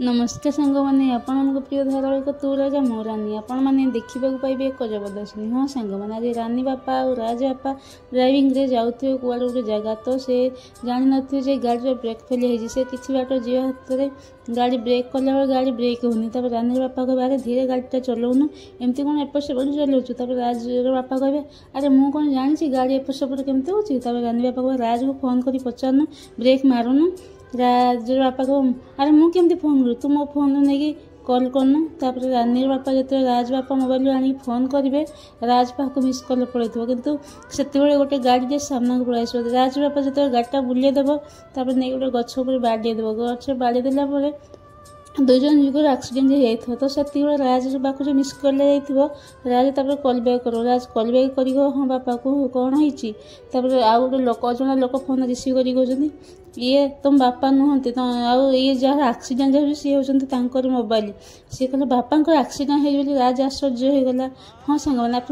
नमस्ते सांग मैंने आपण प्रिय धारावाहिक तू राजा मो रानी आपण मैंने देखा पाइबे एक जबरदस्ती। हाँ सांग मैंने आज रानी बापा और राज बापा ड्राइविंग रे जाऊे कुआड़े गोटे जगह तो से जान नी गाड़ी ब्रेक फेल होती से किसी बाट जीवा हाथ में गाड़ी ब्रेक कला बेल गाड़ी ब्रेक होनी रानी बापा कहे अरे धीरे गाड़ीटा चलाऊनु एमती कौन एपट सेपट चलाऊ राज बापा कहे अरे मुझे कौन जानी गाड़ी एपट सेपट केमती हो रानी बापा कहे राज को फोन कर पचारूनु ब्रेक मारूनु राज बापा को अरे मुझे केमती फोन करूँ तू मो फोन नहीं कॉल करनु तापर रानी बापा जो राज बापा मोबाइल आनी फोन करेंगे राज पाक मिस कल पड़े किंतु से गोटे गाड़ी सामना को पलैस राज बापा जो गाड़ीटा बुलेदेव तापर नहीं गोटे गछ बाड़ेदेव गछ बाड़ेदेला दुई जन जुगर एक्सीडेंट हो तो से राज पाक जो मिस कल राज कॉल बैक कर राज कॉल बैक कर हाँ बापा को कौन होपर आउ गोटे लोक अजा लोक फोन रिसीव कर ये तुम बापा नुहति आउ ये जहाँ एक्सीडेंट हो सी होकर मोबाइल सी कहले बापा एक्सीडेंट हो राज आश्चर्य होगा। हाँ सांग मैंने आप